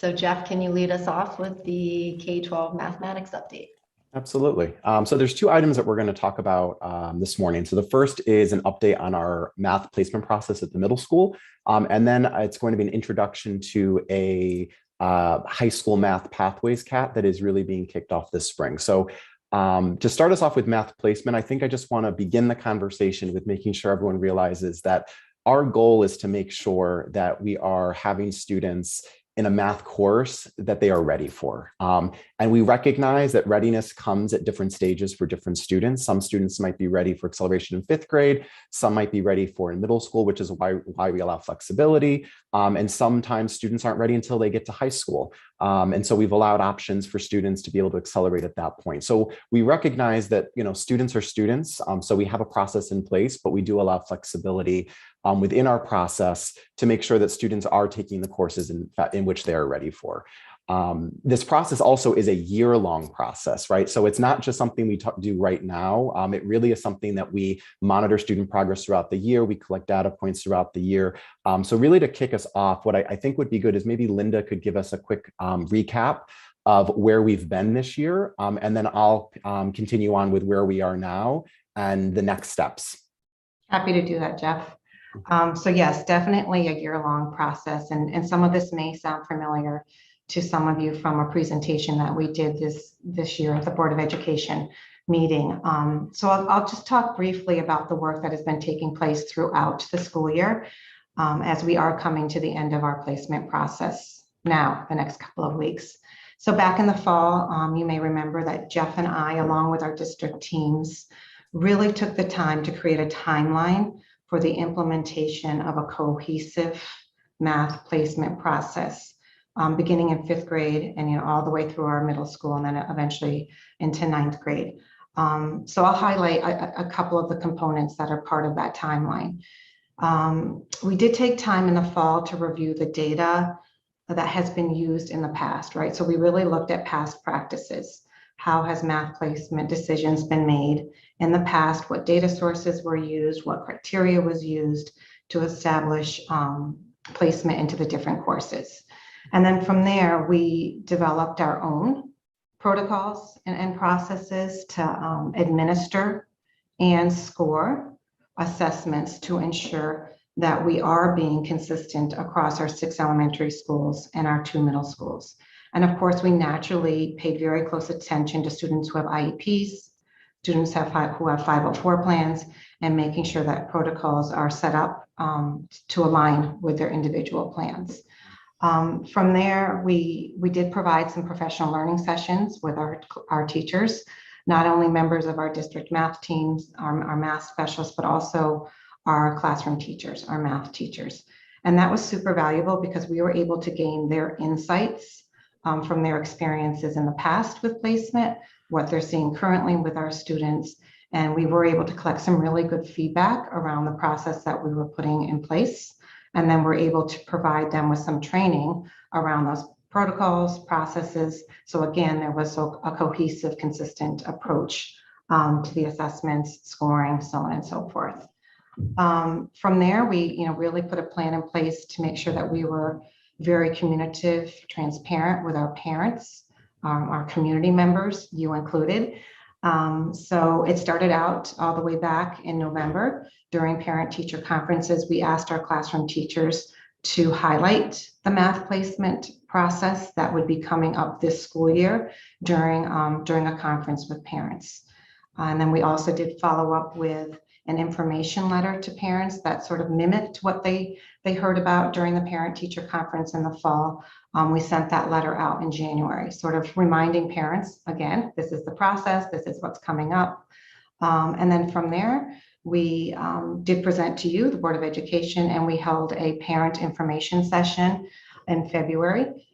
So Jeff, can you lead us off with the K-12 mathematics update? Absolutely. So there's two items that we're going to talk about this morning. So the first is an update on our math placement process at the middle school. And then it's going to be an introduction to a high school math pathways cat that is really being kicked off this spring. So to start us off with math placement, I think I just want to begin the conversation with making sure everyone realizes that our goal is to make sure that we are having students in a math course that they are ready for. And we recognize that readiness comes at different stages for different students. Some students might be ready for acceleration in 5th grade. Some might be ready for in middle school, which is why we allow flexibility. And sometimes students aren't ready until they get to high school. And so we've allowed options for students to be able to accelerate at that point. So we recognize that, students are students. So we have a process in place, but we do allow flexibility within our process to make sure that students are taking the courses in which they are ready for. This process also is a year-long process, right? So it's not just something we do right now. It really is something that we monitor student progress throughout the year. We collect data points throughout the year. So really to kick us off, what I think would be good is maybe Linda could give us a quick recap of where we've been this year. And then I'll continue on with where we are now and the next steps. Happy to do that, Jeff. So yes, definitely a year-long process. And some of this may sound familiar to some of you from a presentation that we did this year at the Board of Education meeting. So I'll just talk briefly about the work that has been taking place throughout the school year as we are coming to the end of our placement process now, the next couple of weeks. So back in the fall, you may remember that Jeff and I, along with our district teams, really took the time to create a timeline for the implementation of a cohesive math placement process, beginning in 5th grade and all the way through our middle school and then eventually into 9th grade. So I'll highlight a couple of the components that are part of that timeline. We did take time in the fall to review the data that has been used in the past, right? So we really looked at past practices. How has math placement decisions been made in the past? What data sources were used? What criteria was used to establish placement into the different courses? And then from there, we developed our own protocols and processes to administer and score assessments to ensure that we are being consistent across our 6 elementary schools and our 2 middle schools. And of course, we naturally paid very close attention to students who have IEPs, students who have 504 plans, and making sure that protocols are set up to align with their individual plans. From there, we did provide some professional learning sessions with our teachers, not only members of our district math teams, our math specialists, but also our classroom teachers, our math teachers. And that was super valuable because we were able to gain their insights from their experiences in the past with placement, what they're seeing currently with our students. And we were able to collect some really good feedback around the process that we were putting in place. And then we're able to provide them with some training around those protocols, processes. So again, there was a cohesive, consistent approach to the assessments, scoring, so on and so forth. From there, we really put a plan in place to make sure that we were very communicative, transparent with our parents, our community members, you included. So it started out all the way back in November during parent-teacher conferences. We asked our classroom teachers to highlight the math placement process that would be coming up this school year during a conference with parents. And then we also did follow up with an information letter to parents that sort of mimicked what they heard about during the parent-teacher conference in the fall. We sent that letter out in January, sort of reminding parents, again, this is the process, this is what's coming up. And then from there, we did present to you, the Board of Education, and we held a parent information session in February,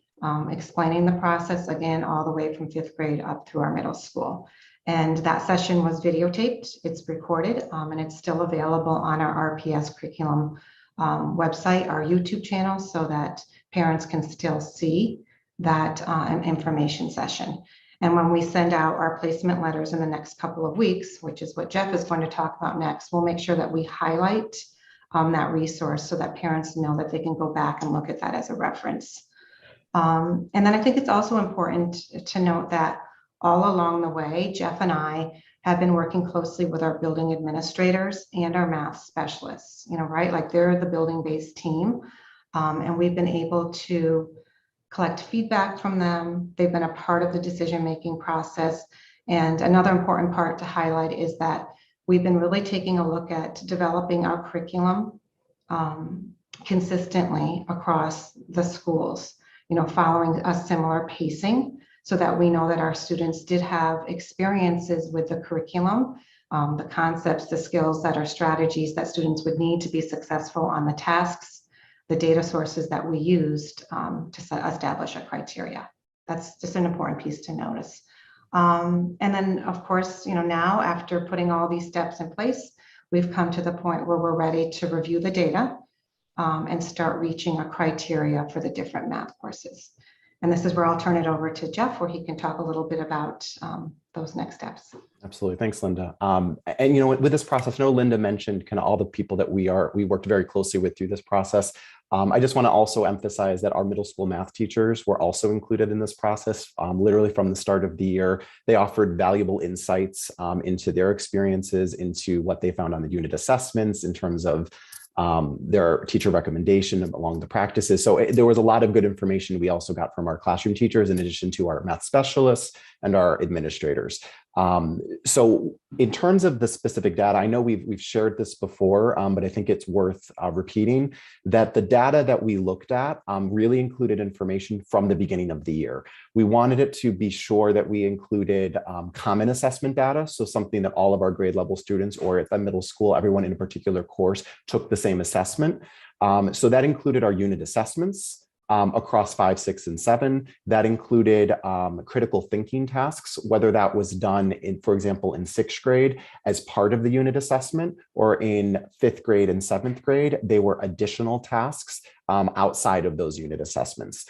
explaining the process, again, all the way from 5th grade up through our middle school. And that session was videotaped, it's recorded, and it's still available on our RPS curriculum website, our YouTube channel, so that parents can still see that information session. And when we send out our placement letters in the next couple of weeks, which is what Jeff is going to talk about next, we'll make sure that we highlight that resource so that parents know that they can go back and look at that as a reference. And then I think it's also important to note that all along the way, Jeff and I have been working closely with our building administrators and our math specialists, right? Like they're the building-based team. And we've been able to collect feedback from them. They've been a part of the decision-making process. And another important part to highlight is that we've been really taking a look at developing our curriculum consistently across the schools, following a similar pacing so that we know that our students did have experiences with the curriculum, the concepts, the skills that are strategies that students would need to be successful on the tasks, the data sources that we used to establish a criteria. That's just an important piece to notice. And then, of course, now after putting all these steps in place, we've come to the point where we're ready to review the data and start reaching a criteria for the different math courses. And this is where I'll turn it over to Jeff, where he can talk a little bit about those next steps. Absolutely. Thanks, Linda. And with this process, I know Linda mentioned kind of all the people that we worked very closely with through this process. I just want to also emphasize that our middle school math teachers were also included in this process. Literally from the start of the year, they offered valuable insights into their experiences, into what they found on the unit assessments in terms of their teacher recommendation along the practices. So there was a lot of good information we also got from our classroom teachers, in addition to our math specialists and our administrators. So in terms of the specific data, I know we've shared this before, but I think it's worth repeating that the data that we looked at really included information from the beginning of the year. We wanted it to be sure that we included common assessment data, so something that all of our grade level students, or at the middle school, everyone in a particular course took the same assessment. So that included our unit assessments across 5, 6, and 7. That included critical thinking tasks, whether that was done in, for example, in 6th grade as part of the unit assessment, or in 5th grade and 7th grade, they were additional tasks outside of those unit assessments.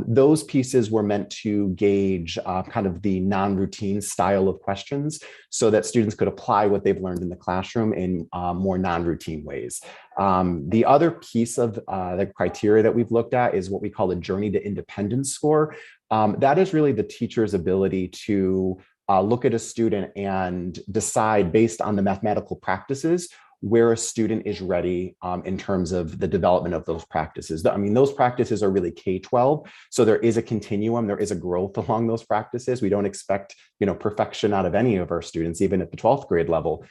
Those pieces were meant to gauge kind of the non-routine style of questions so that students could apply what they've learned in the classroom in more non-routine ways. The other piece of the criteria that we've looked at is what we call a journey to independence score. That is really the teacher's ability to look at a student and decide based on the mathematical practices where a student is ready in terms of the development of those practices. I mean, those practices are really K-12, so there is a continuum, there is a growth along those practices. We don't expect, perfection out of any of our students, even at the 12th grade level.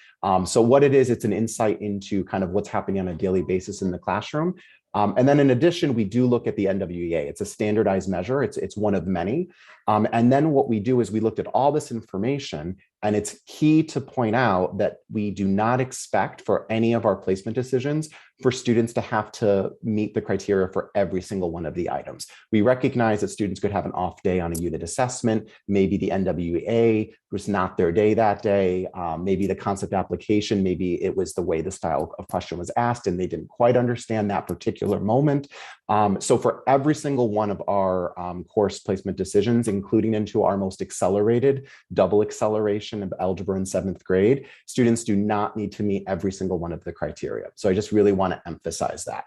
So what it is, it's an insight into kind of what's happening on a daily basis in the classroom. And then in addition, we do look at the NWEA. It's a standardized measure. It's one of many. And then what we do is we looked at all this information, and it's key to point out that we do not expect for any of our placement decisions for students to have to meet the criteria for every single one of the items. We recognize that students could have an off day on a unit assessment. Maybe the NWEA was not their day that day. Maybe the concept application, maybe it was the way the style of question was asked and they didn't quite understand that particular moment. So for every single one of our course placement decisions, including into our most accelerated double acceleration of algebra in 7th grade, students do not need to meet every single one of the criteria. So I just really want to emphasize that.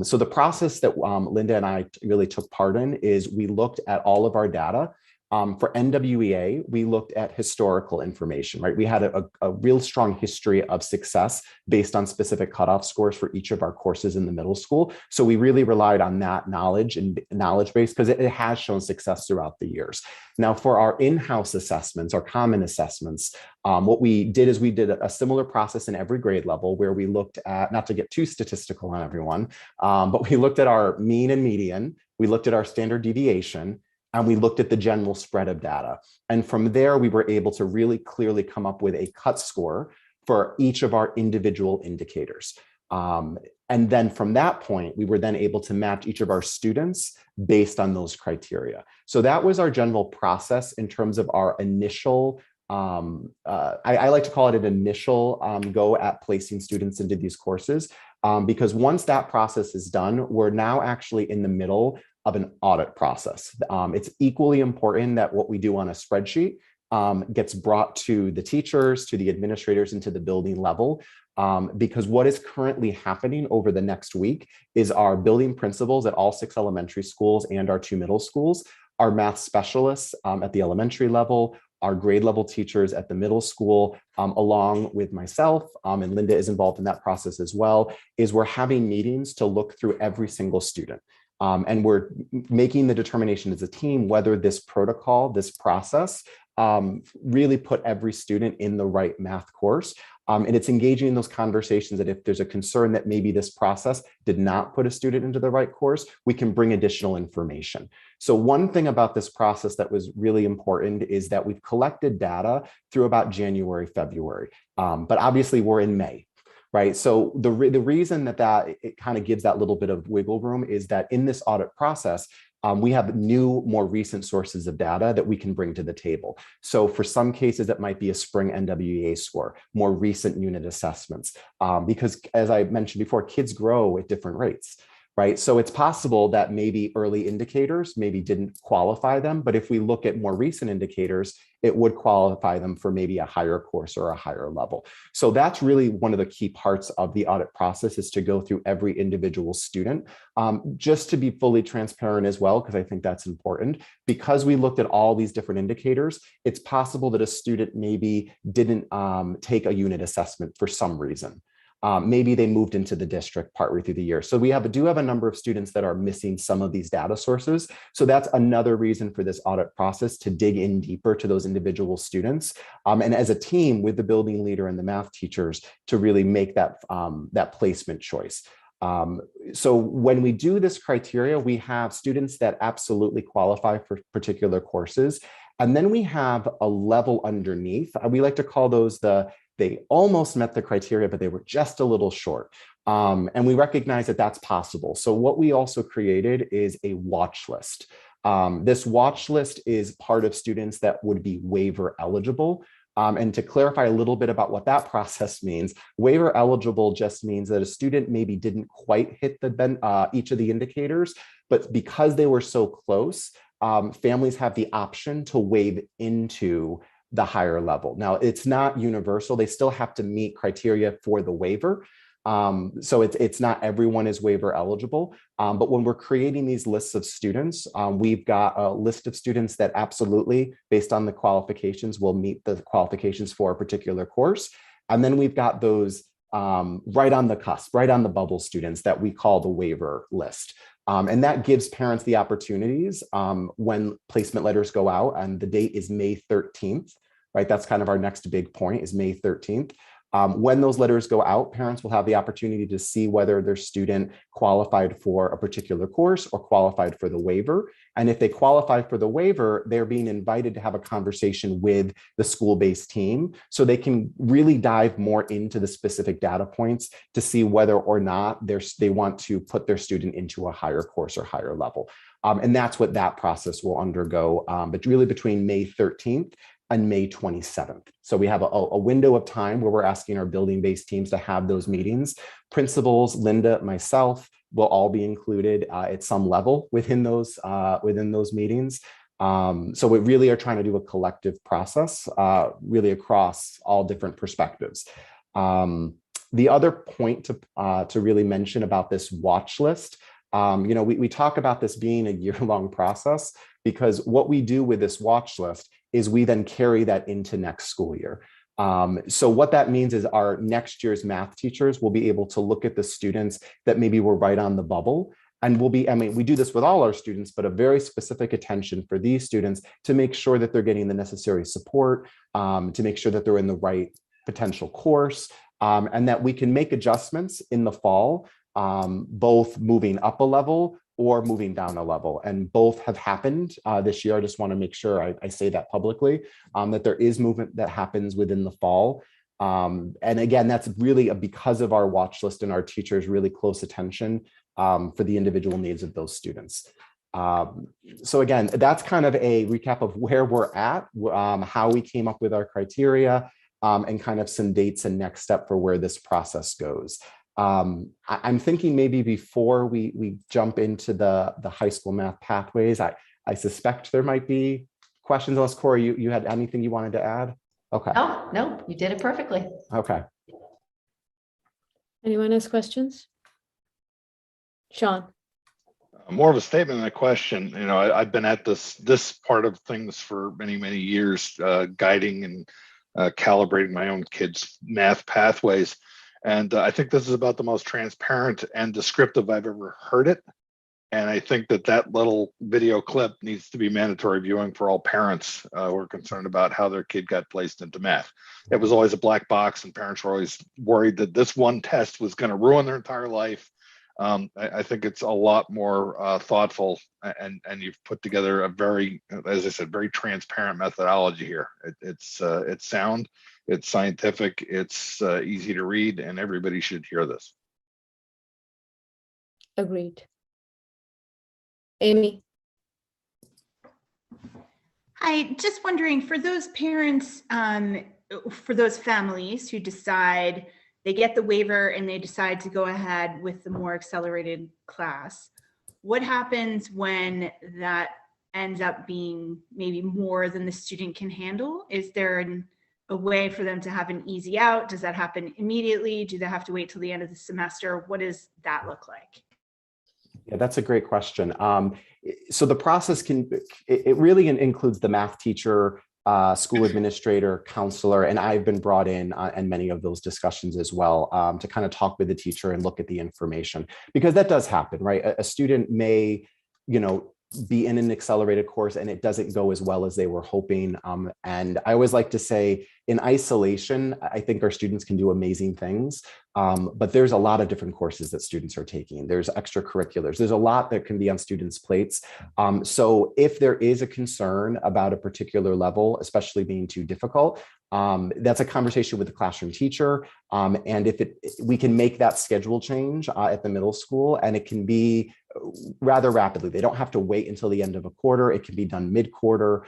So the process that Linda and I really took part in is we looked at all of our data. For NWEA, we looked at historical information, right? We had a real strong history of success based on specific cutoff scores for each of our courses in the middle school. So we really relied on that knowledge and knowledge base because it has shown success throughout the years. Now, for our in-house assessments, our common assessments, what we did is we did a similar process in every grade level where we looked at, not to get too statistical on everyone, but we looked at our mean and median, we looked at our standard deviation, and we looked at the general spread of data. And from there, we were able to really clearly come up with a cut score for each of our individual indicators. And then from that point, we were then able to match each of our students based on those criteria. So that was our general process in terms of our initial, I like to call it an initial go at placing students into these courses, because once that process is done, we're now actually in the middle of an audit process. It's equally important that what we do on a spreadsheet gets brought to the teachers, to the administrators, and to the building level. Because what is currently happening over the next week is our building principals at all 6 elementary schools and our 2 middle schools, our math specialists at the elementary level, our grade level teachers at the middle school, along with myself, and Linda is involved in that process as well, is we're having meetings to look through every single student. And we're making the determination as a team whether this protocol, this process, really put every student in the right math course. And it's engaging in those conversations that if there's a concern that maybe this process did not put a student into the right course, we can bring additional information. So one thing about this process that was really important is that we've collected data through about January, February, but obviously we're in May. Right. So the reason that it kind of gives that little bit of wiggle room is that in this audit process, we have new, more recent sources of data that we can bring to the table. So for some cases, it might be a spring NWEA score, more recent unit assessments, because as I mentioned before, kids grow at different rates. Right. So it's possible that maybe early indicators maybe didn't qualify them. But if we look at more recent indicators, it would qualify them for maybe a higher course or a higher level. So that's really one of the key parts of the audit process, is to go through every individual student. Just to be fully transparent as well, because I think that's important, because we looked at all these different indicators, it's possible that a student maybe didn't take a unit assessment for some reason. Maybe they moved into the district partway through the year. So we do have a number of students that are missing some of these data sources. So that's another reason for this audit process, to dig in deeper to those individual students. And as a team with the building leader and the math teachers to really make that placement choice. So when we do this criteria, we have students that absolutely qualify for particular courses. And then we have a level underneath. We like to call those they almost met the criteria, but they were just a little short. And we recognize that that's possible. So what we also created is a watch list. This watch list is part of students that would be waiver eligible. And to clarify a little bit about what that process means, waiver eligible just means that a student maybe didn't quite hit each of the indicators, but because they were so close, families have the option to waive into the higher level. Now, it's not universal. They still have to meet criteria for the waiver. So it's not everyone is waiver eligible. But when we're creating these lists of students, we've got a list of students that absolutely, based on the qualifications, will meet the qualifications for a particular course. And then we've got those right on the cusp, right on the bubble students that we call the waiver list. And that gives parents the opportunities when placement letters go out, and the date is May 13th, right? That's kind of our next big point, is May 13th. When those letters go out, parents will have the opportunity to see whether their student qualified for a particular course or qualified for the waiver. And if they qualify for the waiver, they're being invited to have a conversation with the school-based team so they can really dive more into the specific data points to see whether or not they want to put their student into a higher course or higher level. And that's what that process will undergo, but really between May 13th and May 27th. So we have a window of time where we're asking our building-based teams to have those meetings. Principals, Linda, myself, will all be included at some level within those meetings. So we really are trying to do a collective process, really across all different perspectives. The other point to really mention about this watch list, we talk about this being a year-long process, because what we do with this watch list is we then carry that into next school year. So what that means is our next year's math teachers will be able to look at the students that maybe were right on the bubble. And we do this with all our students, but a very specific attention for these students to make sure that they're getting the necessary support, to make sure that they're in the right potential course, and that we can make adjustments in the fall, both moving up a level or moving down a level. And both have happened this year. I just want to make sure I say that publicly, that there is movement that happens within the fall. And again, that's really because of our watch list and our teachers' really close attention for the individual needs of those students. So again, that's kind of a recap of where we're at, how we came up with our criteria, and kind of some dates and next step for where this process goes. I'm thinking maybe before we jump into the high school math pathways, I suspect there might be questions, unless Corey, you had anything you wanted to add? Okay. No, you did it perfectly. Okay. Anyone has questions? Sean? More of a statement than a question. You know, I've been at this part of things for many years, guiding and calibrating my own kids' math pathways, and I think this is about the most transparent and descriptive I've ever heard it. And I think that little video clip needs to be mandatory viewing for all parents who are concerned about how their kid got placed into math. It was always a black box, and parents were always worried that this one test was going to ruin their entire life. I think it's a lot more thoughtful, and you've put together a very, as I said, very transparent methodology here. It's sound, it's scientific, it's easy to read, and everybody should hear this. Agreed. Amy? Hi, just wondering, for those parents, for those families who decide they get the waiver and they decide to go ahead with the more accelerated class, what happens when that ends up being maybe more than the student can handle? Is there a way for them to have an easy out? Does that happen immediately? Do they have to wait till the end of the semester? What does that look like? Yeah, that's a great question. So the process it really includes the math teacher, school administrator, counselor, and I've been brought in many of those discussions as well, to kind of talk with the teacher and look at the information, because that does happen, right? A student may, be in an accelerated course and it doesn't go as well as they were hoping. And I always like to say, in isolation, I think our students can do amazing things, but there's a lot of different courses that students are taking. There's extracurriculars. There's a lot that can be on students' plates. So if there is a concern about a particular level, especially being too difficult, that's a conversation with the classroom teacher. And if we can make that schedule change at the middle school, and it can be rather rapidly. They don't have to wait until the end of a quarter. It can be done mid-quarter.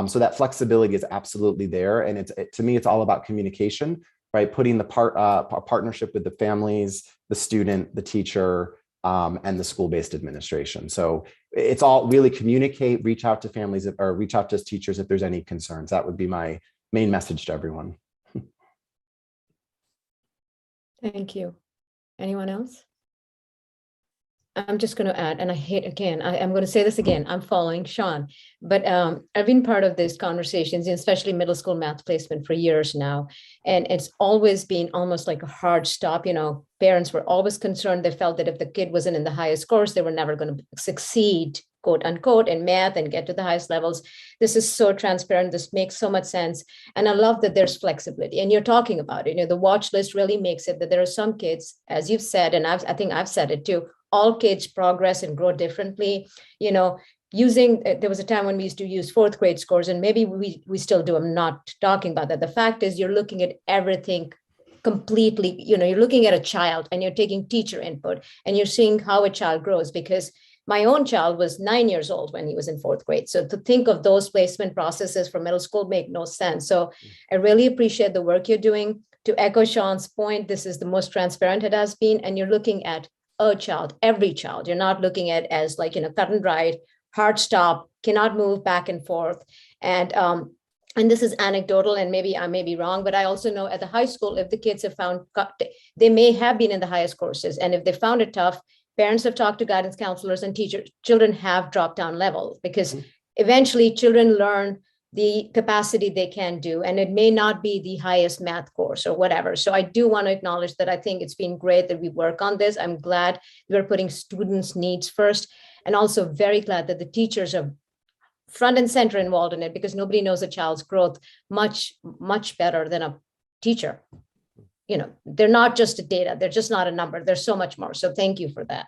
So that flexibility is absolutely there. And to me, it's all about communication, right? Putting the partnership with the families, the student, the teacher, and the school-based administration. So it's all really communicate, reach out to families, or reach out to teachers if there's any concerns. That would be my main message to everyone. Thank you. Anyone else? I'm just going to add, and I'm going to say this again, I'm following Sean, but I've been part of these conversations, especially middle school math placement, for years now. And it's always been almost like a hard stop. Parents were always concerned. They felt that if the kid wasn't in the highest course, they were never going to succeed, quote unquote, in math and get to the highest levels. This is so transparent. This makes so much sense. And I love that there's flexibility. And you're talking about it. The watch list really makes it that there are some kids, as you've said, and I think I've said it too, all kids progress and grow differently. There was a time when we used to use fourth grade scores, and maybe we still do. I'm not talking about that. The fact is, you're looking at everything completely. You're looking at a child and you're taking teacher input and you're seeing how a child grows, because my own child was 9 years old when he was in fourth grade. So to think of those placement processes for middle school make no sense. So I really appreciate the work you're doing. To echo Sean's point, this is the most transparent it has been. And you're looking at a child, every child. You're not looking at as cut and dried, hard stop, cannot move back and forth. And this is anecdotal, and maybe I may be wrong, but I also know at the high school, if the kids have found, they may have been in the highest courses. And if they found it tough, parents have talked to guidance counselors and teachers. Children have dropped down levels, because eventually children learn the capacity they can do, and it may not be the highest math course or whatever. So I do want to acknowledge that I think it's been great that we work on this. I'm glad we're putting students' needs first, and also very glad that the teachers are front and center involved in it, because nobody knows a child's growth much better than a teacher. They're not just a data, they're just not a number, there's so much more. So thank you for that.